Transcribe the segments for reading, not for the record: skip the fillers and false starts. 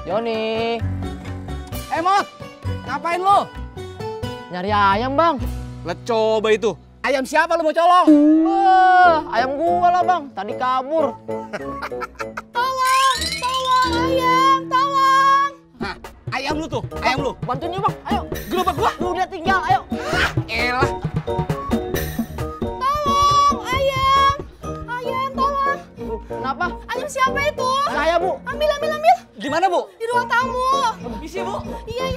Joni. Mot, ngapain lu? Nyari ayam, Bang. Lah coba itu. Ayam siapa lu mau colong? Ayam gua lah, Bang. Tadi kabur. Tolong, ayam, tolong. Nah, ayam lu tuh, ayam lu. Bantuin ya, Bang. Ayo. Gerobak gua. Udah tinggal, ayo. Elah. Tolong, ayam. Ayam, tolong. Kenapa? Ayam siapa itu? Saya, Bu. Ambil. Di mana, Bu? Di ruang tamu. Isi, Bu. Iya.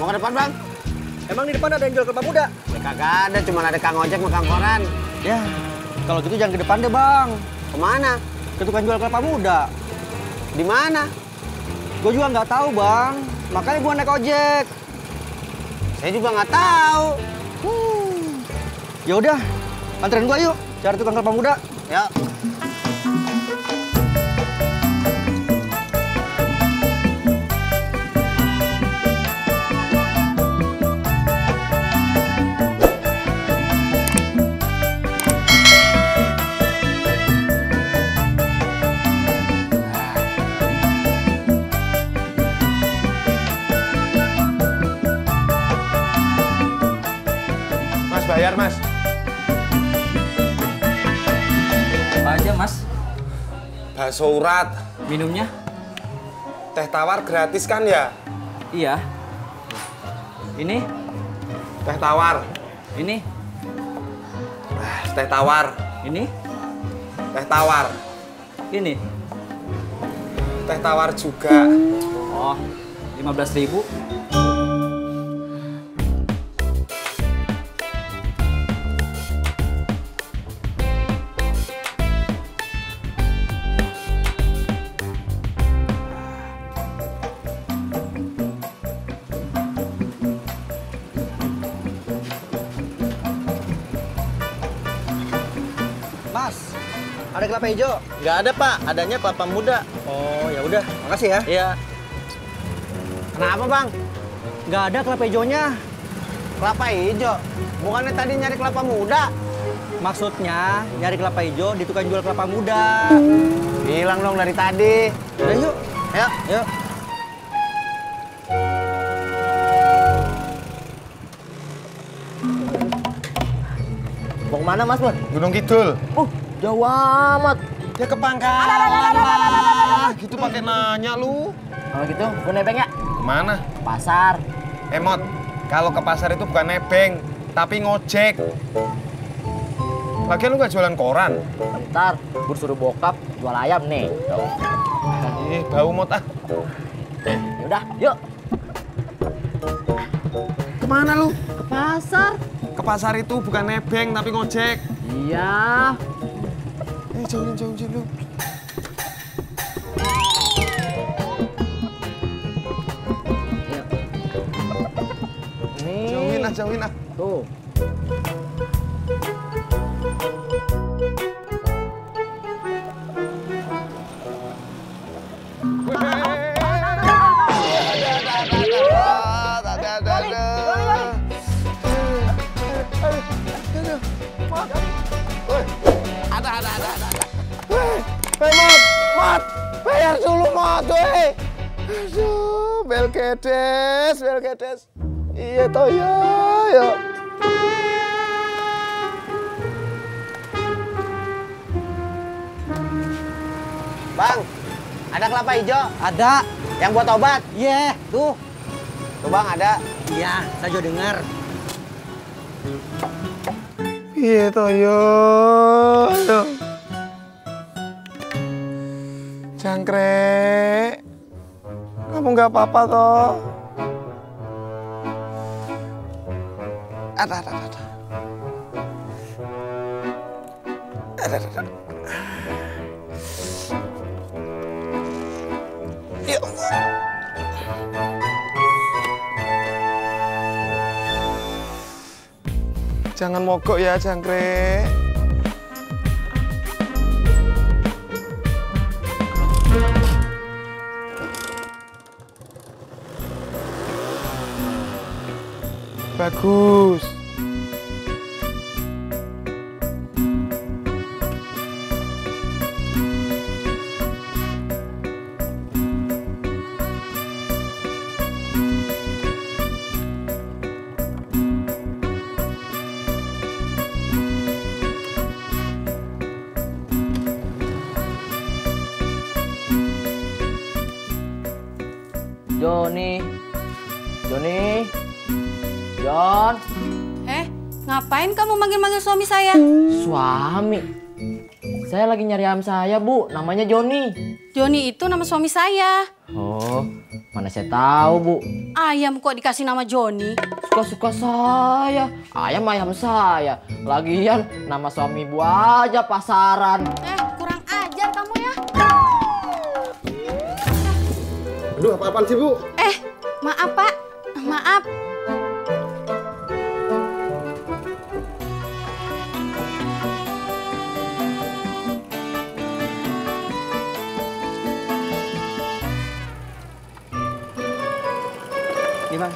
Mau ke depan, Bang? Emang di depan ada yang jual kelapa muda? Ya kagak ada, cuma ada Kang Ojek sama Kang Koran. Ya, kalau gitu jangan ke depan deh, Bang. Kemana? Ke tukang jual kelapa muda. Di mana? Gue juga nggak tahu, Bang. Makanya gue naik ojek. Saya juga nggak tahu. Ya udah, anterin gue yuk cari tukang kelapa muda. Ya. Mas, bayar, Mas. Apa aja, Mas? Bakso urat, Minumnya? teh tawar gratis kan ya? Iya. Ini? Teh tawar, Ini? teh tawar, Ini? teh tawar, Ini? teh tawar juga. Oh, 15.000. Mas, ada kelapa hijau? Nggak ada, Pak. Adanya kelapa muda. Oh, ya udah. Makasih ya. Iya. Kenapa, Bang? Nggak ada kelapa hijaunya. Kelapa hijau? Bukannya tadi nyari kelapa muda? Maksudnya nyari kelapa hijau di tukang jual kelapa muda. Bilang dong dari tadi. Udah yuk. Ayo. Yuk. Mau kemana, Mas Bun? Gunung Kidul. Jauh amat. Ya ke Pangkalan lah. Gitu pakai nanya lu. Kalau gitu, gue nebeng ya. Kemana? Pasar. Mot, kalau ke pasar itu bukan nebeng, tapi ngojek. Lagian lu nggak jualan koran? Ntar, gue suruh bokap jual ayam nih. Tuh. Ih, bau Mot ah. Yaudah, yuk. Kemana lu? Ke pasar. Ke pasar itu bukan nebeng, tapi ngojek. Iya. Jauhin lu. Nih. Jauhin ah. Tuh. Mat, bayar dulu Mat, weh. Aduh, belkedes. Iya toh ya. Bang, ada kelapa hijau? Ada. Yang buat obat? Iya, tuh. Tuh bang ada. Iya, saya juga dengar. Iya toh yo. Jangkrik, kamu nggak apa-apa toh? Ada. Ya Allah. Jangan mogok ya, Jangkrik. Bagus. Joni, Jon, Ngapain kamu manggil-manggil suami saya? suami. Saya lagi nyari ayam saya, Bu. Namanya Joni. Joni itu nama suami saya. Oh, mana saya tahu, Bu. Ayam kok dikasih nama Joni? Suka-suka saya. Ayam saya. Lagian nama suami Bu aja pasaran. Kurang ajar kamu ya. Aduh, apa-apaan sih, Bu? Maaf Pak. Maaf. Nih bang,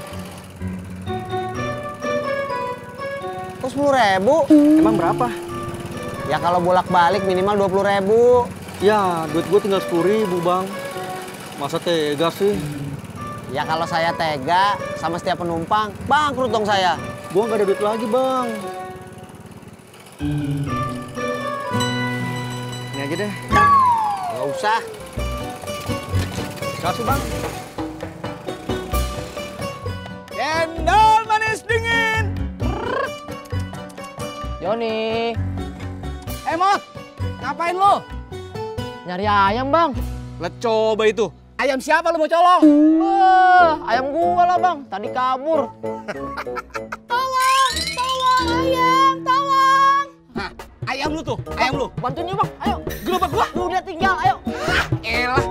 Kok 10.000? emang berapa? Ya kalau bolak-balik minimal 20.000. Ya, duit gue tinggal 10.000 bang. Masa tega sih? Ya kalau saya tega sama setiap penumpang, bangkrut dong saya. Gua nggak ada duit lagi bang. Ini aja deh. Nggak usah. Kasih bang. Cendol manis dingin. Joni, Mot, ngapain lo? nyari ayam, Bang. Lah coba itu. Ayam siapa lo mau colong? Ayam gua lah, Bang. Tadi kabur. Tolong ayam, tolong. Hah, ayam lu tuh, ayam lu. Bantuin ya, Bang. Ayo. Gerobak gua. Udah tinggal, ayo. Elah.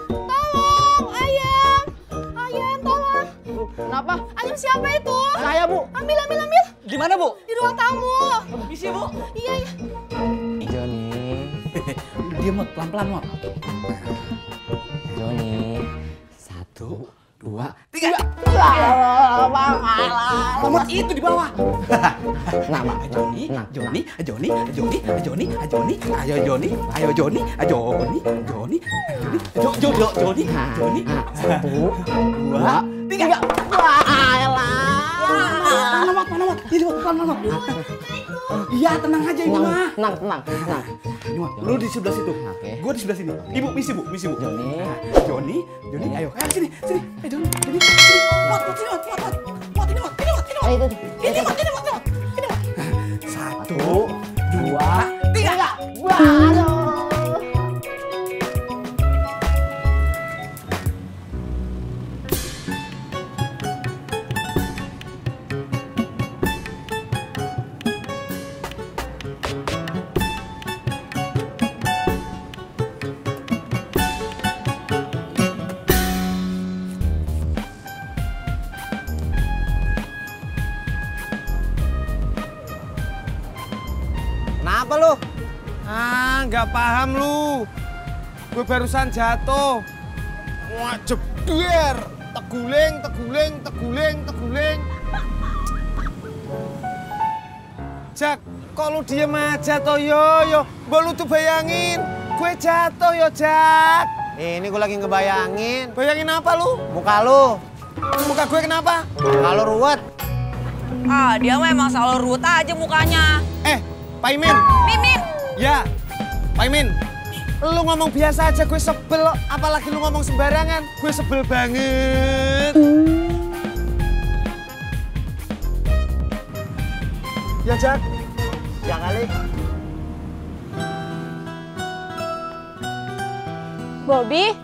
Tolong ayam. Ayam tolong. Kenapa? Ayam siapa itu? Saya, Bu. Ambil. Di mana, Bu? Di ruang tamu. Misi, Bu. Iya. Joni. Dia Mot, pelan-pelan Mot. Joni. 1, 2, 3. Bang, alah. Mot itu di bawah. Nah, Bang. Joni, Nah. Joni, ayo Joni, Joni. 1, 2, 3. Mana Mot? Ini Mot, pelan-pelan Mot. Iya, tenang aja ini mah. Tenang. Ini Mot, lu di sebelah situ. Oke. Gua di sebelah sini. Ibu, misi Bu. Joni. Joni, ayo. Sini. Joni, sini. Mot, ini Mot. Ini Mot. 1, 2, 3. Kenapa lu? Nggak paham lu. Gue barusan jatuh. Wah, jeber. Teguling. Jak, kok lu diem aja toh yo. Mbak lu tuh bayangin. Gue jatuh yo, Jak. Ini gue lagi ngebayangin. Bayangin apa lu? Muka lu. Muka gue kenapa? Kalau ruwet. Dia memang selalu ruwet aja mukanya. Pak Imin. Mimin. Ya, Pak Imin. Lu ngomong biasa aja gue sebel, apalagi lu ngomong sembarangan. Gue sebel banget. Ya, Jak. Ya kali. Bobby,